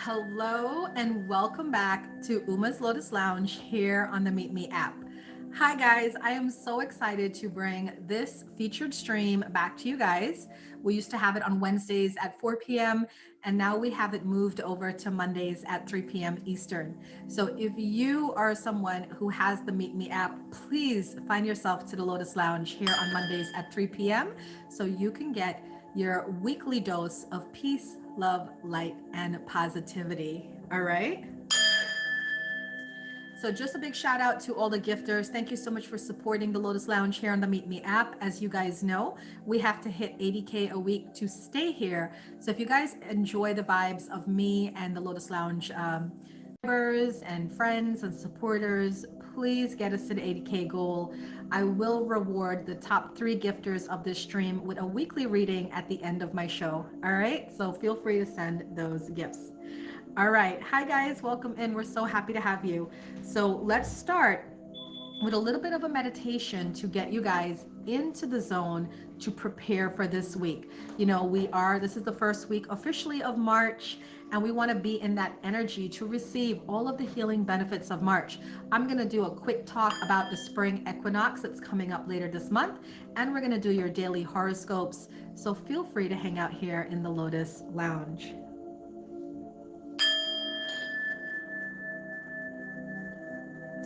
Hello and welcome back to Uma's Lotus Lounge here on the Meetme app. Hi guys, I am so excited to bring this featured stream back to you guys. We used to have it on Wednesdays at 4 p.m. and now we have it moved over to Mondays at 3 p.m. Eastern. So if you are someone who has the Meetme app, please find yourself to the Lotus Lounge here on Mondays at 3 p.m. so you can get your weekly dose of peace, love, light, and positivity. All right. So just a big shout out to all the gifters. Thank you so much for supporting the Lotus Lounge here on the Meet Me app. As you guys know, we have to hit 80K a week to stay here. So if you guys enjoy the vibes of me and the Lotus Lounge members and friends and supporters, please get us to the 80K goal. I will reward the top 3 gifters of this stream with a weekly reading at the end of my show. All right. So feel free to send those gifts. All right. Hi, guys. Welcome in. We're so happy to have you. So let's start with a little bit of a meditation to get you guys into the zone to prepare for this week. You know, this is the first week officially of March, and we want to be in that energy to receive all of the healing benefits of March. I'm going to do a quick talk about the spring equinox that's coming up later this month, and we're going to do your daily horoscopes. So feel free to hang out here in the Lotus Lounge.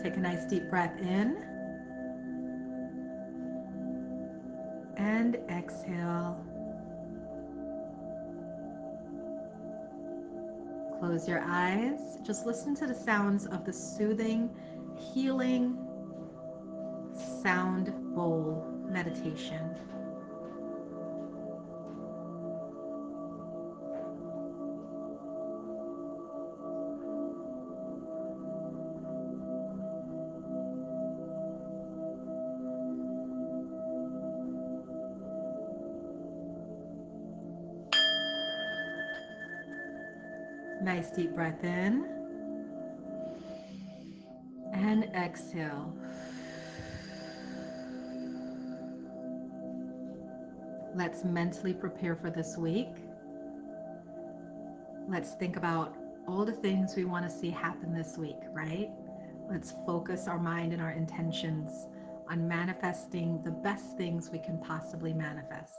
Take a nice deep breath in and exhale. Close your eyes. Just listen to the sounds of the soothing, healing sound bowl meditation. Nice deep breath in and exhale. Let's mentally prepare for this week. Let's think about all the things we want to see happen this week, right? Let's focus our mind and our intentions on manifesting the best things we can possibly manifest.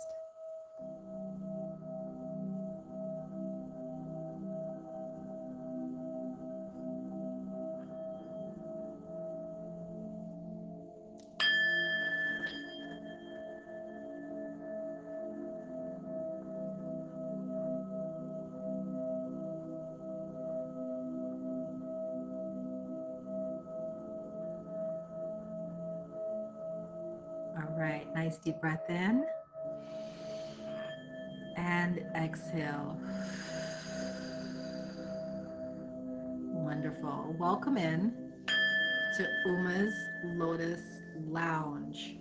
All right, nice deep breath in and exhale. Wonderful. Welcome in to Uma's Lotus Lounge.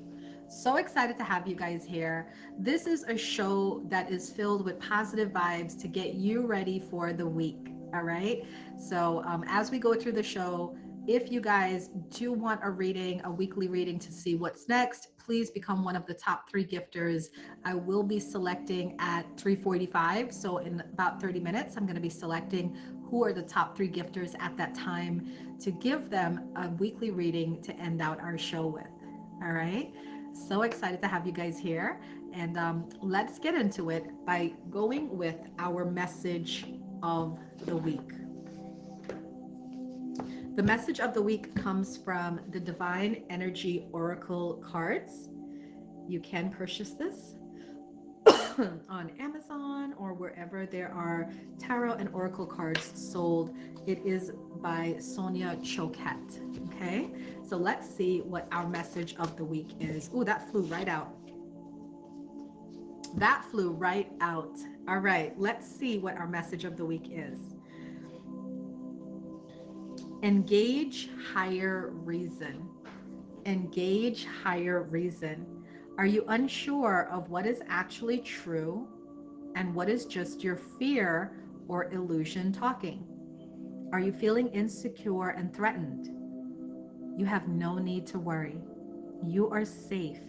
So excited to have you guys here. This is a show that is filled with positive vibes to get you ready for the week. All right. So as we go through the show, if you guys do want a reading, a weekly reading to see what's next, please become one of the top 3 gifters. I will be selecting at 3:45. So in about 30 minutes, I'm going to be selecting who are the top 3 gifters at that time to give them a weekly reading to end out our show with. All right. So excited to have you guys here. And let's get into it by going with our message of the week. The message of the week comes from the Divine Energy Oracle cards. You can purchase this on Amazon or wherever there are tarot and oracle cards sold. It is by Sonia Choquette. Okay, so let's see what our message of the week is. Oh, that flew right out. That flew right out. All right, let's see what our message of the week is. Engage higher reason. Engage higher reason. Are you unsure of what is actually true and what is just your fear or illusion talking? Are you feeling insecure and threatened? You have no need to worry. You are safe.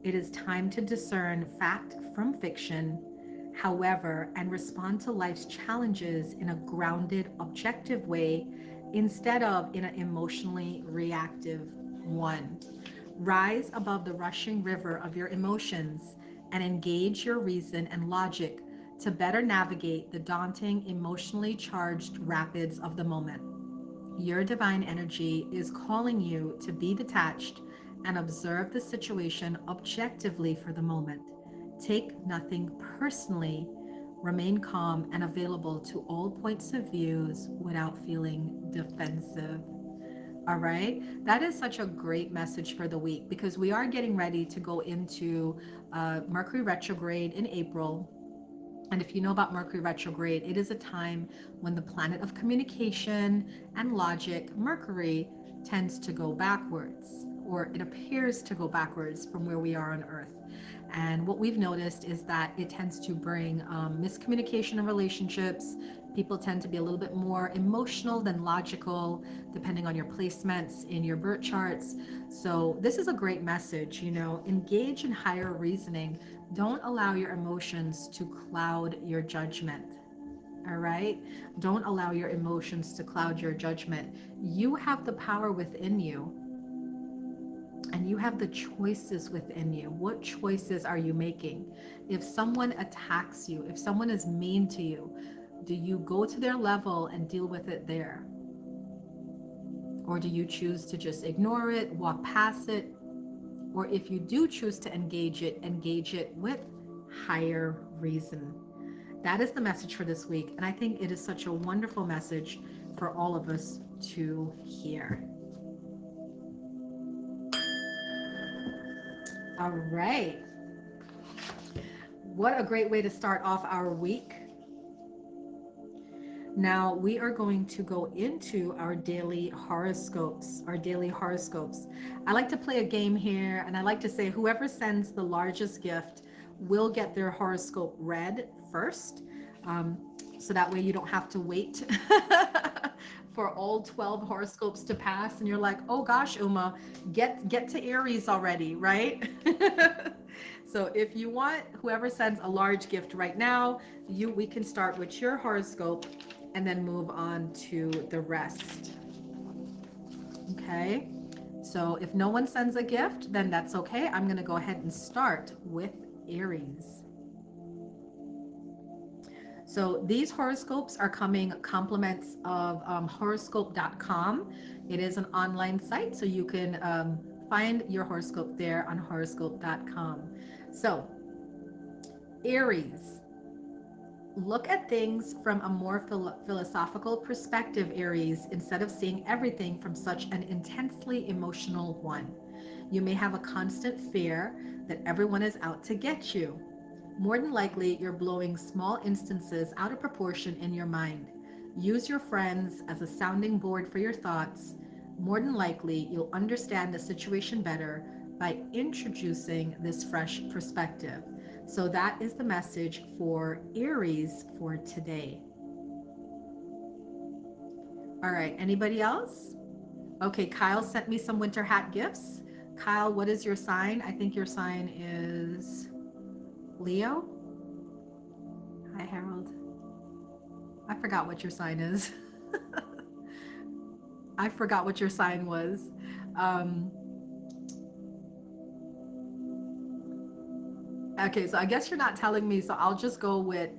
It is time to discern fact from fiction, however, and respond to life's challenges in a grounded, objective way instead of in an emotionally reactive one. Rise above the rushing river of your emotions and engage your reason and logic to better navigate the daunting, emotionally charged rapids of the moment. Your divine energy is calling you to be detached and observe the situation objectively for the moment. Take nothing personally. Remain calm and available to all points of views without feeling defensive. All right. That is such a great message for the week because we are getting ready to go into Mercury retrograde in April. And if you know about Mercury retrograde, it is a time when the planet of communication and logic, Mercury, tends to go backwards, or it appears to go backwards from where we are on Earth. And what we've noticed is that it tends to bring miscommunication in relationships. People tend to be a little bit more emotional than logical, depending on your placements in your birth charts. So, this is a great message, engage in higher reasoning. Don't allow your emotions to cloud your judgment. All right? Don't allow your emotions to cloud your judgment. You have the power within you, and you have the choices within you. What choices are you making? If someone attacks you, if someone is mean to you, do you go to their level and deal with it there? Or do you choose to just ignore it, walk past it? Or if you do choose to engage it with higher reason. That is the message for this week. And I think it is such a wonderful message for all of us to hear. All right. What a great way to start off our week. Now we are going to go into our daily horoscopes. I like to play a game here, and I like to say whoever sends the largest gift will get their horoscope read first. So that way you don't have to wait for all 12 horoscopes to pass and you're like, oh gosh, Uma, get to Aries already, right? So if you want, whoever sends a large gift right now, we can start with your horoscope and then move on to the rest. Okay, so if no one sends a gift, then that's okay. I'm going to go ahead and start with Aries. So these horoscopes are coming compliments of horoscope.com. It is an online site, so you can find your horoscope there on horoscope.com. So Aries, look at things from a more philosophical perspective, Aries, instead of seeing everything from such an intensely emotional one. You may have a constant fear that everyone is out to get you. More than likely, you're blowing small instances out of proportion in your mind. Use your friends as a sounding board for your thoughts. More than likely, you'll understand the situation better by introducing this fresh perspective. So that is the message for Aries for today. All right, anybody else? Okay, Kyle sent me some winter hat gifts. Kyle, what is your sign? I think your sign is Leo. Hi, Harold. I forgot what your sign is. I forgot what your sign was. Okay, so I guess you're not telling me, so I'll just go with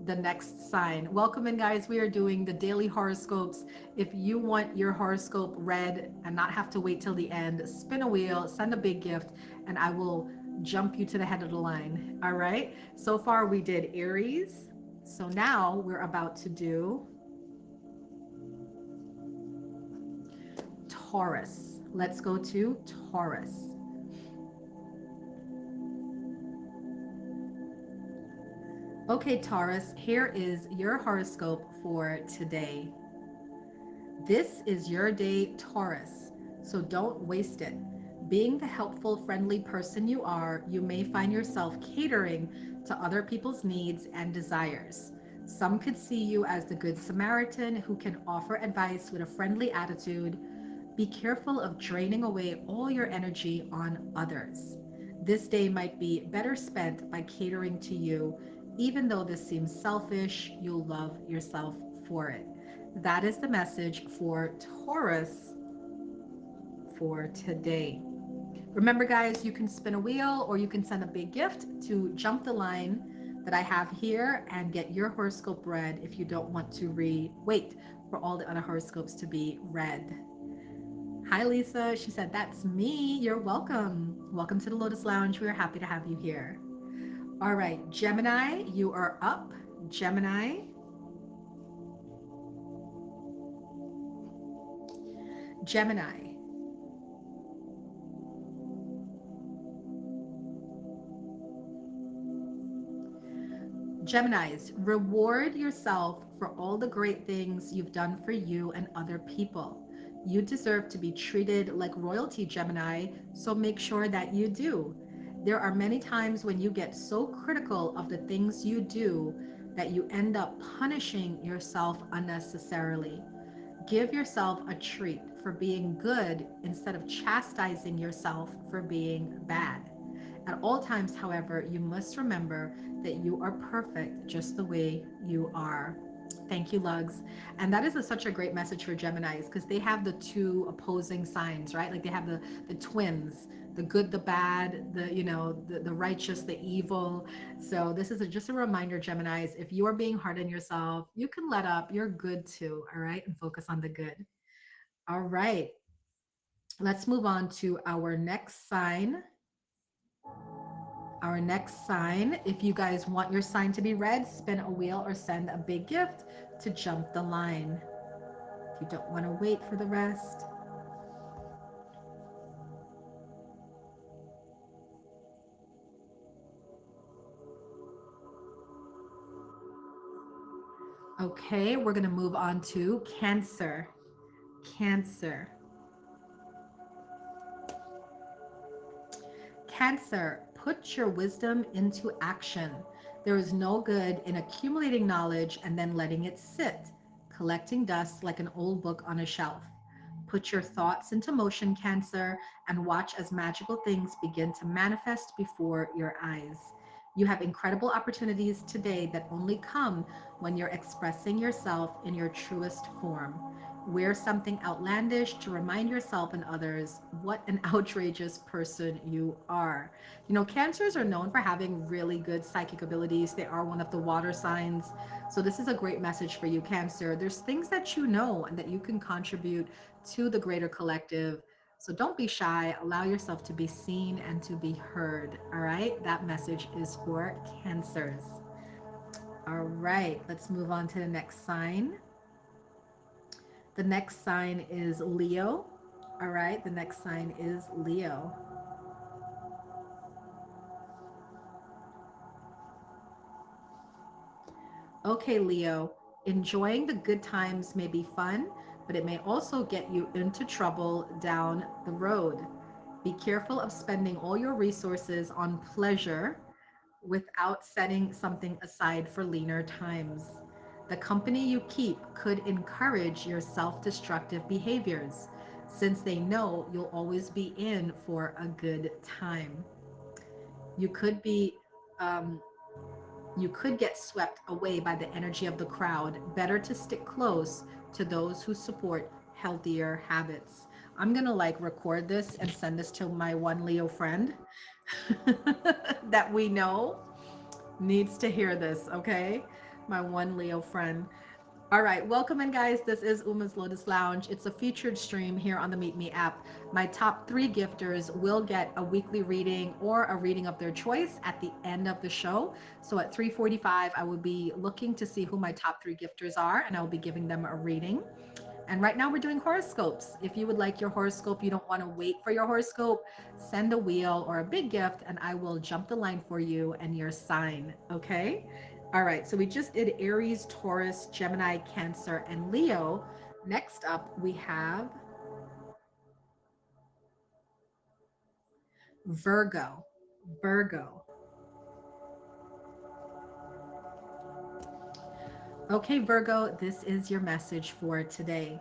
the next sign. Welcome in, guys. We are doing the daily horoscopes. If you want your horoscope read and not have to wait till the end, spin a wheel, send a big gift, and I will jump you to the head of the line. All right. So far, we did Aries. So now we're about to do Taurus. Let's go to Taurus. Okay, Taurus, here is your horoscope for today. This is your day, Taurus, so don't waste it. Being the helpful, friendly person you are, you may find yourself catering to other people's needs and desires. Some could see you as the Good Samaritan who can offer advice with a friendly attitude. Be careful of draining away all your energy on others. This day might be better spent by catering to you Even though this seems selfish, you'll love yourself for it. That is the message for Taurus for today. Remember, guys, you can spin a wheel or you can send a big gift to jump the line that I have here and get your horoscope read if you don't want to wait for all the other horoscopes to be read. Hi, Lisa. She said, "That's me. You're welcome. Welcome to the Lotus Lounge. We are happy to have you here." All right, Gemini, you are up. Gemini. Gemini. Geminis, reward yourself for all the great things you've done for you and other people. You deserve to be treated like royalty, Gemini, so make sure that you do. There are many times when you get so critical of the things you do that you end up punishing yourself unnecessarily. Give yourself a treat for being good instead of chastising yourself for being bad. At all times, however, you must remember that you are perfect just the way you are. Thank you, Lugs. And that is such a great message for Geminis because they have the two opposing signs, right? Like they have the twins, the good, the bad, the righteous, the evil. So this is just a reminder, Geminis, if you are being hard on yourself, you can let up. You're good too, all right? And focus on the good. All right. Let's move on to our next sign. Our next sign, if you guys want your sign to be read, spin a wheel or send a big gift to jump the line. If you don't want to wait for the rest. Okay, we're going to move on to Cancer. Cancer. Cancer, put your wisdom into action. There is no good in accumulating knowledge and then letting it sit, collecting dust like an old book on a shelf. Put your thoughts into motion, Cancer, and watch as magical things begin to manifest before your eyes. You have incredible opportunities today that only come when you're expressing yourself in your truest form. Wear something outlandish to remind yourself and others what an outrageous person you are. You know, Cancers are known for having really good psychic abilities. They are one of the water signs. So, this is a great message for you, Cancer. There's things that you know and that you can contribute to the greater collective. So, don't be shy. Allow yourself to be seen and to be heard. All right. That message is for Cancers. All right. Let's move on to the next sign. The next sign is Leo. All right, the next sign is Leo. Okay, Leo, enjoying the good times may be fun, but it may also get you into trouble down the road. Be careful of spending all your resources on pleasure without setting something aside for leaner times. The company you keep could encourage your self destructive behaviors since they know you'll always be in for a good time. You could be, um, you could get swept away by the energy of the crowd. Better to stick close to those who support healthier habits. I'm gonna like record this and send this to my one Leo friend that we know needs to hear this, okay? My one Leo friend. All right, welcome in, guys. This is Uma's Lotus Lounge. It's a featured stream here on the Meetme app. My top 3 gifters will get a weekly reading or a reading of their choice at the end of the show. So at 3:45, I will be looking to see who my top 3 gifters are, and I will be giving them a reading. And right now we're doing horoscopes. If you would like your horoscope, you don't want to wait for your horoscope, send a wheel or a big gift and I will jump the line for you and your sign. Okay. All right. So we just did Aries, Taurus, Gemini, Cancer, and Leo. Next up, we have Virgo. Virgo. Okay, Virgo, this is your message for today.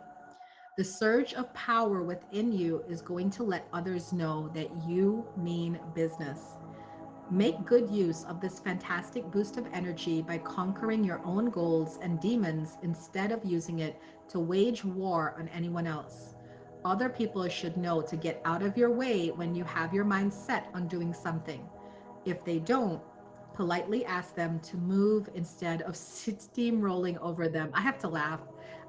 The surge of power within you is going to let others know that you mean business. Make good use of this fantastic boost of energy by conquering your own goals and demons instead of using it to wage war on anyone else. Other people should know to get out of your way when you have your mind set on doing something. If they don't, politely ask them to move instead of steamrolling over them. I have to laugh.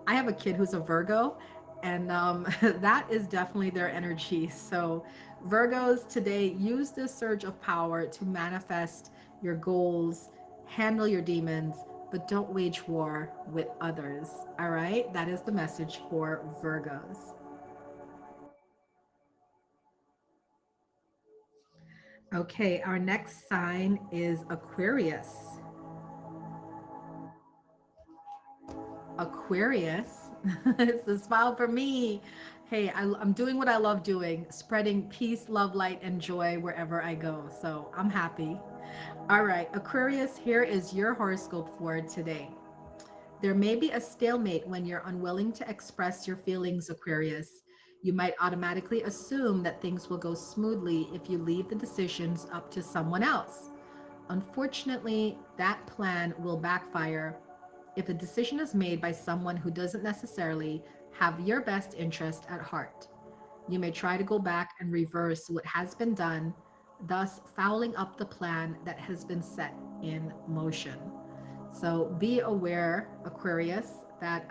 I have a kid who's a Virgo, and that is definitely their energy. So, Virgos today, use this surge of power to manifest your goals, handle your demons, but don't wage war with others. All right, that is the message for Virgos. Okay, our next sign is Aquarius. Aquarius. It's a smile for me. Hey, I'm doing what I love doing, spreading peace, love, light, and joy wherever I go. So I'm happy. All right, Aquarius, here is your horoscope for today. There may be a stalemate when you're unwilling to express your feelings, Aquarius. You might automatically assume that things will go smoothly if you leave the decisions up to someone else. Unfortunately, that plan will backfire if the decision is made by someone who doesn't necessarily have your best interest at heart. You may try to go back and reverse what has been done, thus fouling up the plan that has been set in motion. So be aware, Aquarius, that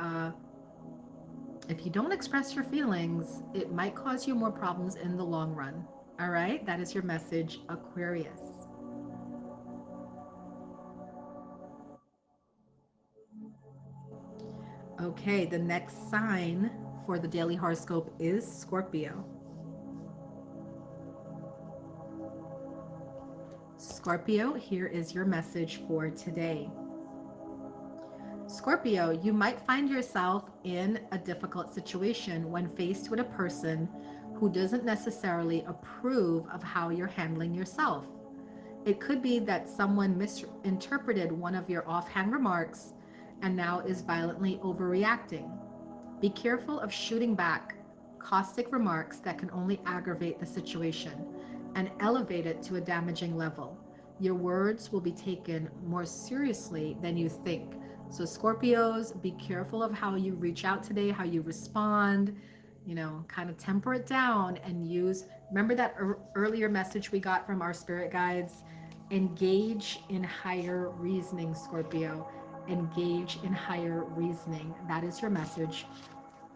if you don't express your feelings, it might cause you more problems in the long run. All right, that is your message, Aquarius. Okay, the next sign for the daily horoscope is Scorpio. Scorpio, here is your message for today. Scorpio, you might find yourself in a difficult situation when faced with a person who doesn't necessarily approve of how you're handling yourself. It could be that someone misinterpreted one of your offhand remarks and now is violently overreacting. Be careful of shooting back caustic remarks that can only aggravate the situation and elevate it to a damaging level. Your words will be taken more seriously than you think. So, Scorpios, be careful of how you reach out today, how you respond, kind of temper it down and use. Remember that earlier message we got from our spirit guides? Engage in higher reasoning, Scorpio. Engage in higher reasoning. That is your message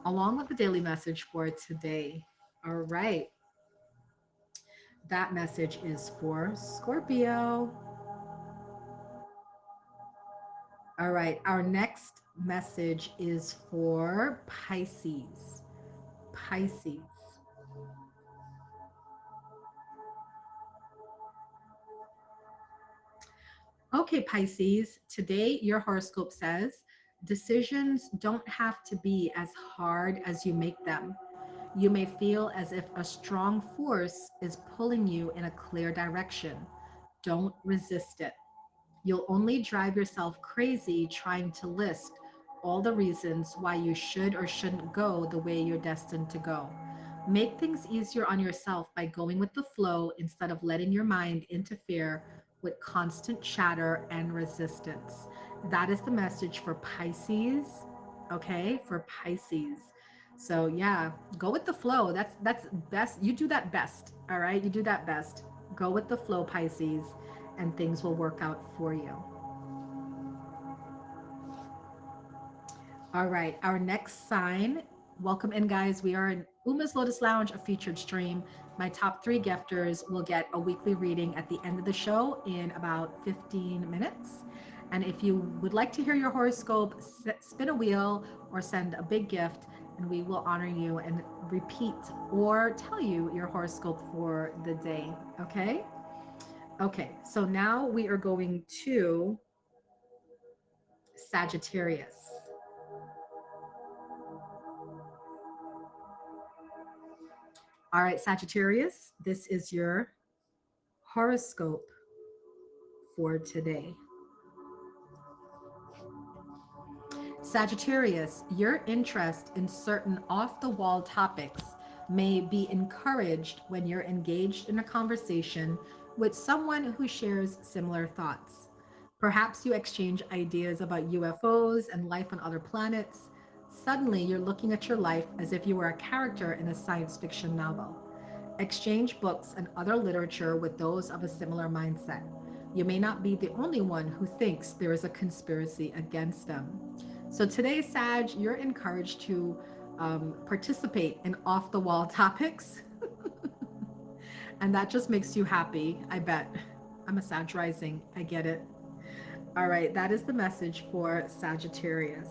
along with the daily message for today. All right. That message is for Scorpio. All right. Our next message is for Pisces. Pisces. Okay, Pisces. Today, your horoscope says decisions don't have to be as hard as you make them. You may feel as if a strong force is pulling you in a clear direction. Don't resist it. You'll only drive yourself crazy trying to list all the reasons why you should or shouldn't go the way you're destined to go. Make things easier on yourself by going with the flow instead of letting your mind interfere with constant chatter and resistance. That is the message for Pisces. Okay, for Pisces. So yeah, go with the flow. That's best. You do that best. All right, you do that best. Go with the flow, Pisces, and things will work out for you. All right, our next sign. Welcome in, guys. We are in Uma's Lotus Lounge, a featured stream. My top three gifters will get a weekly reading at the end of the show in about 15 minutes. And if you would like to hear your horoscope, spin a wheel or send a big gift, and we will honor you and repeat or tell you your horoscope for the day. Okay? Okay, so now we are going to Sagittarius. All right, Sagittarius, this is your horoscope for today. Sagittarius, your interest in certain off the wall topics may be encouraged when you're engaged in a conversation with someone who shares similar thoughts. Perhaps you exchange ideas about UFOs and life on other planets. Suddenly, you're looking at your life as if you were a character in a science fiction novel. Exchange books and other literature with those of a similar mindset. You may not be the only one who thinks there is a conspiracy against them. So today, Sag, you're encouraged to participate in off the wall topics, and that just makes you happy, I bet. I'm a Sag rising, I get it. All right, that is the message for Sagittarius.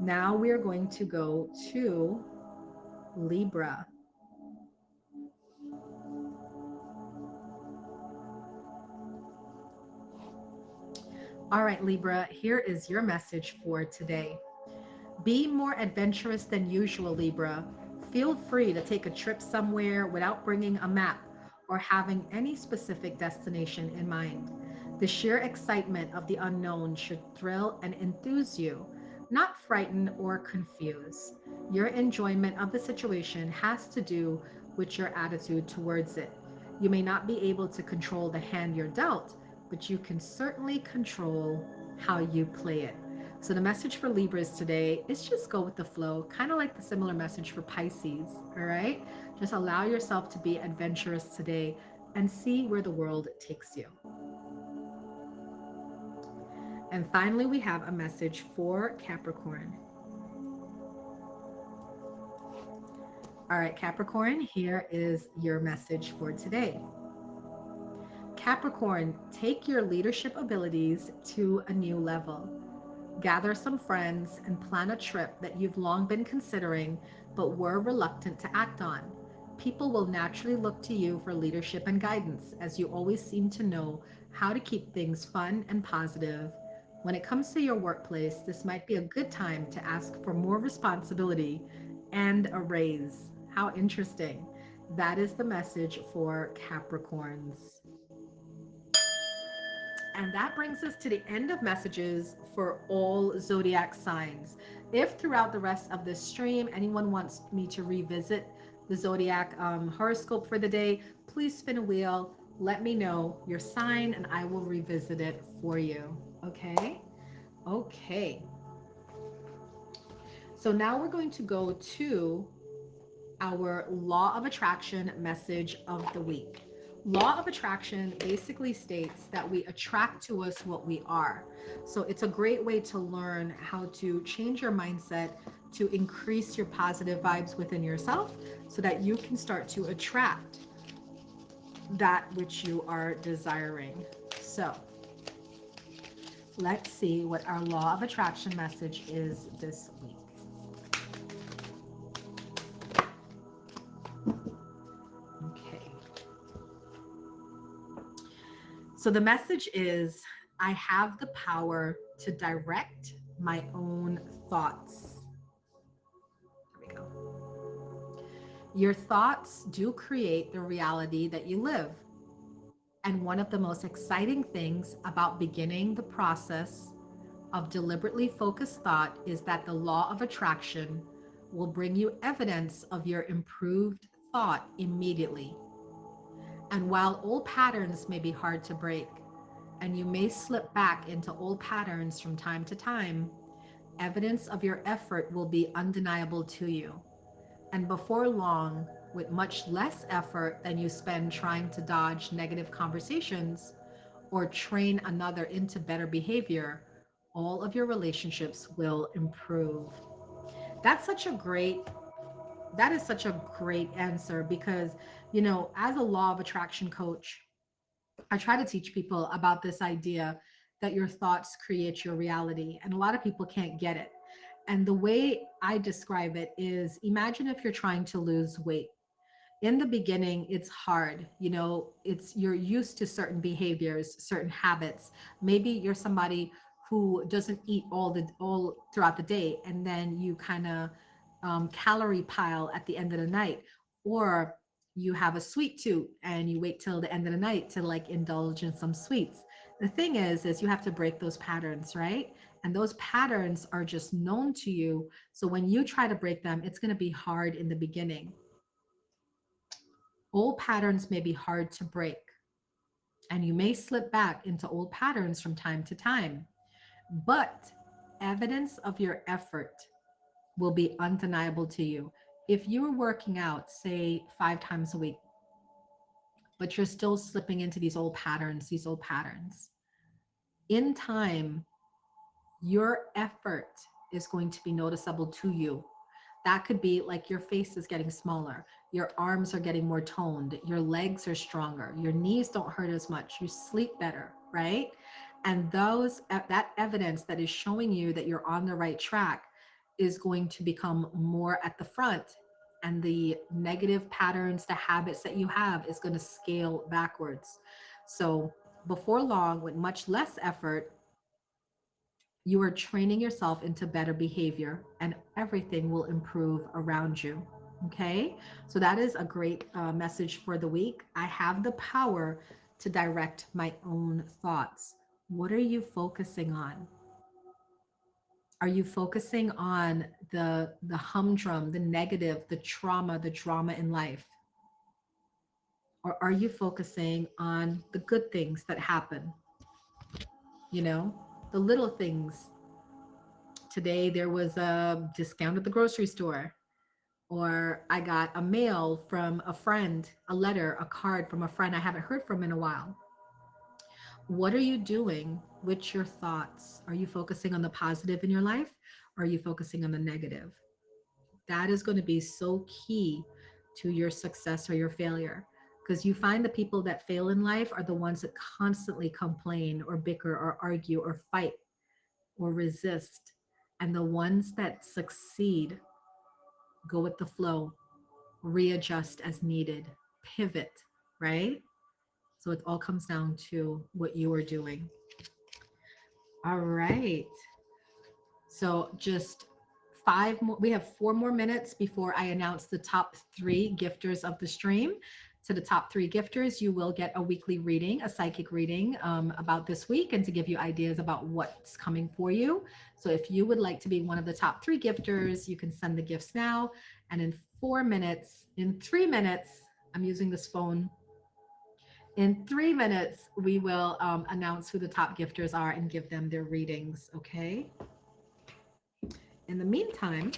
Now we are going to go to Libra. All right, Libra, here is your message for today. Be more adventurous than usual, Libra. Feel free to take a trip somewhere without bringing a map or having any specific destination in mind. The sheer excitement of the unknown should thrill and enthuse you, not frighten or confuse. Your enjoyment of the situation has to do with your attitude towards it. You may not be able to control the hand you're dealt, but you can certainly control how you play it. So the message for Libras today is just go with the flow, kind of like the similar message for Pisces, all right? Just allow yourself to be adventurous today and see where the world takes you. And finally, we have a message for Capricorn. All right, Capricorn, here is your message for today. Capricorn, take your leadership abilities to a new level. Gather some friends and plan a trip that you've long been considering but were reluctant to act on. People will naturally look to you for leadership and guidance, as you always seem to know how to keep things fun and positive. When it comes to your workplace, this might be a good time to ask for more responsibility and a raise. How interesting. That is the message for Capricorns. And that brings us to the end of messages for all zodiac signs. If throughout the rest of this stream, anyone wants me to revisit the zodiac horoscope for the day, please spin a wheel. Let me know your sign and I will revisit it for you. Okay? Okay. So now we're going to go to our law of attraction message of the week. Law of attraction basically states that we attract to us what we are. So it's a great way to learn how to change your mindset to increase your positive vibes within yourself so that you can start to attract that which you are desiring. So let's see what our law of attraction message is this week. Okay. So the message is I have the power to direct my own thoughts. There we go. Your thoughts do create the reality that you live. And one of the most exciting things about beginning the process of deliberately focused thought is that the law of attraction will bring you evidence of your improved thought immediately. And while old patterns may be hard to break, and you may slip back into old patterns from time to time, evidence of your effort will be undeniable to you. And before long, with much less effort than you spend trying to dodge negative conversations or train another into better behavior, all of your relationships will improve. That's such a great that is such a great answer because, as a law of attraction coach, I try to teach people about this idea that your thoughts create your reality, and a lot of people can't get it. And the way I describe it is imagine if you're trying to lose weight. In the beginning, it's hard. You're used to certain behaviors, certain habits. Maybe you're somebody who doesn't eat all throughout the day, and then you kind of calorie pile at the end of the night, or you have a sweet tooth and you wait till the end of the night to like indulge in some sweets. The thing is you have to break those patterns, right? And those patterns are just known to you. So when you try to break them, it's going to be hard in the beginning. Old patterns may be hard to break, and you may slip back into old patterns from time to time, but evidence of your effort will be undeniable to you. If you were working out, say 5 times a week, but you're still slipping into these old patterns, in time, your effort is going to be noticeable to you. That could be like your face is getting smaller, your arms are getting more toned, your legs are stronger, your knees don't hurt as much, you sleep better, right? And that evidence that is showing you that you're on the right track is going to become more at the front, and the negative patterns, the habits that you have is going to scale backwards. So before long, with much less effort, you are training yourself into better behavior, and everything will improve around you. Okay. So that is a great message for the week. I have the power to direct my own thoughts. What are you focusing on? Are you focusing on the humdrum, the negative, the trauma, the drama in life? Or are you focusing on the good things that happen? You know, the little things. Today there was a discount at the grocery store, or I got a mail from a friend, a letter, a card from a friend I haven't heard from in a while. What are you doing with your thoughts? Are you focusing on the positive in your life? Or are you focusing on the negative? That is going to be so key to your success or your failure. Because you find the people that fail in life are the ones that constantly complain or bicker or argue or fight or resist. And the ones that succeed go with the flow, readjust as needed, pivot, right? So it all comes down to what you are doing. All right. So just five more, we have 4 more minutes before I announce the top 3 gifters of the stream. To the top 3 gifters, you will get a weekly reading, a psychic reading about this week, and to give you ideas about what's coming for you. So if you would like to be one of the top 3 gifters, you can send the gifts now. And in 4 minutes, in 3 minutes, I'm using this phone. In 3 minutes, we will announce who the top gifters are and give them their readings, okay? In the meantime,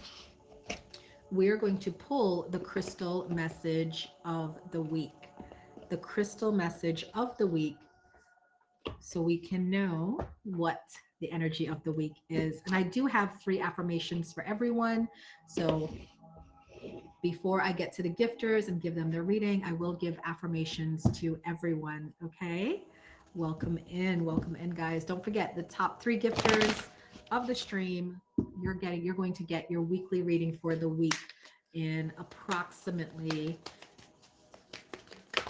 we're going to pull the crystal message of the week. The crystal message of the week, so we can know what the energy of the week is. And I do have 3 affirmations for everyone. So before I get to the gifters and give them their reading, I will give affirmations to everyone. Okay. Welcome in, guys. Don't forget the top 3 gifters of the stream. You're going to get your weekly reading for the week in approximately,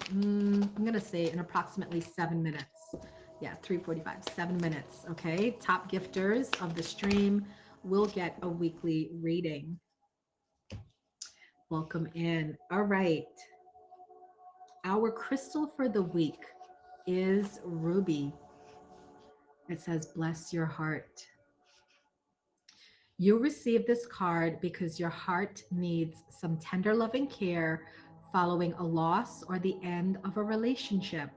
I'm going to say in approximately 7 minutes. Yeah, 3:45, 7 minutes. Okay. Top gifters of the stream will get a weekly reading. Welcome in. All right. Our crystal for the week is ruby. It says, bless your heart. You receive this card because your heart needs some tender loving care following a loss or the end of a relationship.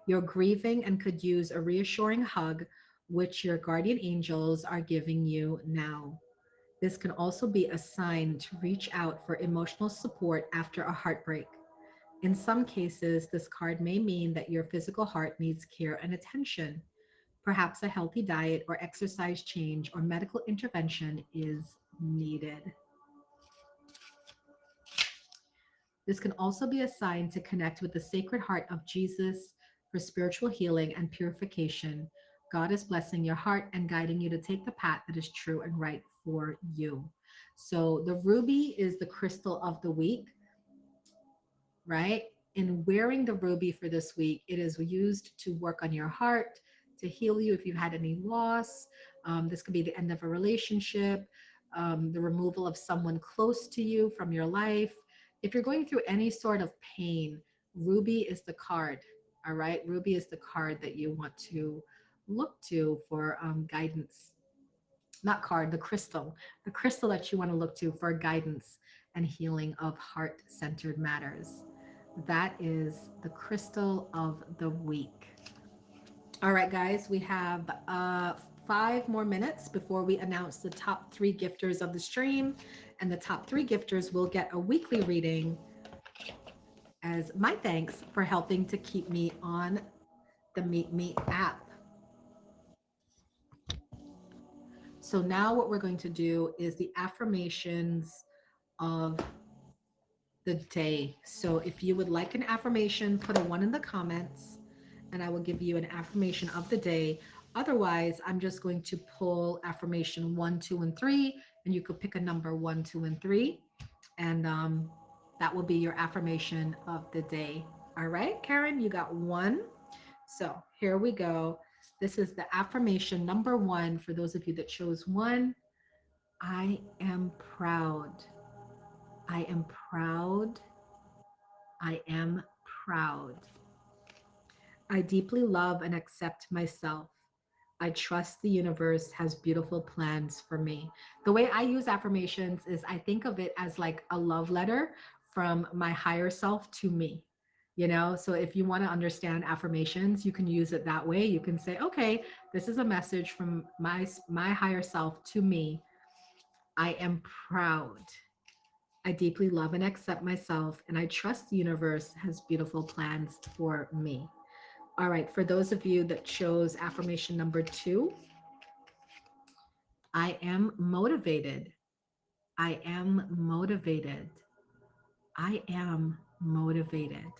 You're grieving and could use a reassuring hug, which your guardian angels are giving you now. This can also be a sign to reach out for emotional support after a heartbreak. In some cases, this card may mean that your physical heart needs care and attention. Perhaps a healthy diet or exercise change or medical intervention is needed. This can also be a sign to connect with the Sacred Heart of Jesus for spiritual healing and purification. God is blessing your heart and guiding you to take the path that is true and right for you. So the ruby is the crystal of the week, right? In wearing the ruby for this week, it is used to work on your heart, to heal you if you've had any loss. This could be the end of a relationship, the removal of someone close to you from your life. If you're going through any sort of pain, ruby is the card. All right. Ruby is the card that you want to look to for guidance. Not card, the crystal that you want to look to for guidance and healing of heart centered matters. That is the crystal of the week. All right, guys, we have 5 more minutes before we announce the top three gifters of the stream. And the top three gifters will get a weekly reading as my thanks for helping to keep me on the Meet Me app. So now what we're going to do is the affirmations of the day. So if you would like an affirmation, put a one in the comments and I will give you an affirmation of the day. Otherwise, I'm just going to pull affirmation one, two, and three, and you could pick a number one, two, and three. And that will be your affirmation of the day. All right, Karen, you got one. So here we go. This is the affirmation number one for those of you that chose one. I am proud. I am proud. I am proud. I deeply love and accept myself. I trust the universe has beautiful plans for me. The way I use affirmations is I think of it as like a love letter from my higher self to me. You know, so if you want to understand affirmations, you can use it that way. You can say, "Okay, this is a message from my higher self to me. I am proud. I deeply love and accept myself, and I trust the universe has beautiful plans for me." All right, for those of you that chose affirmation number two, I am motivated. I am motivated. I am motivated.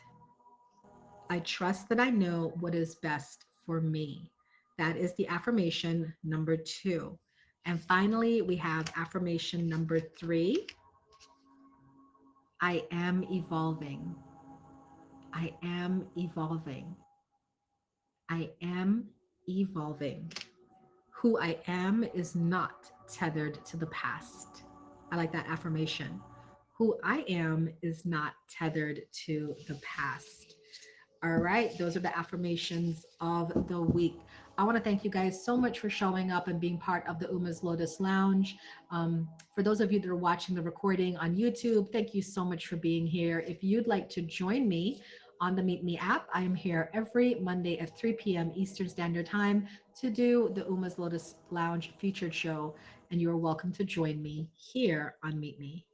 I trust that I know what is best for me. That is the affirmation number two. And finally, we have affirmation number three. I am evolving. I am evolving. I am evolving. Who I am is not tethered to the past. I like that affirmation. Who I am is not tethered to the past. All right, those are the affirmations of the week. I want to thank you guys so much for showing up and being part of the Uma's Lotus Lounge. For those of you that are watching the recording on YouTube, thank you so much for being here. If you'd like to join me on the Meet Me app, I am here every Monday at 3 p.m. Eastern Standard Time to do the Uma's Lotus Lounge featured show, and you are welcome to join me here on Meet Me.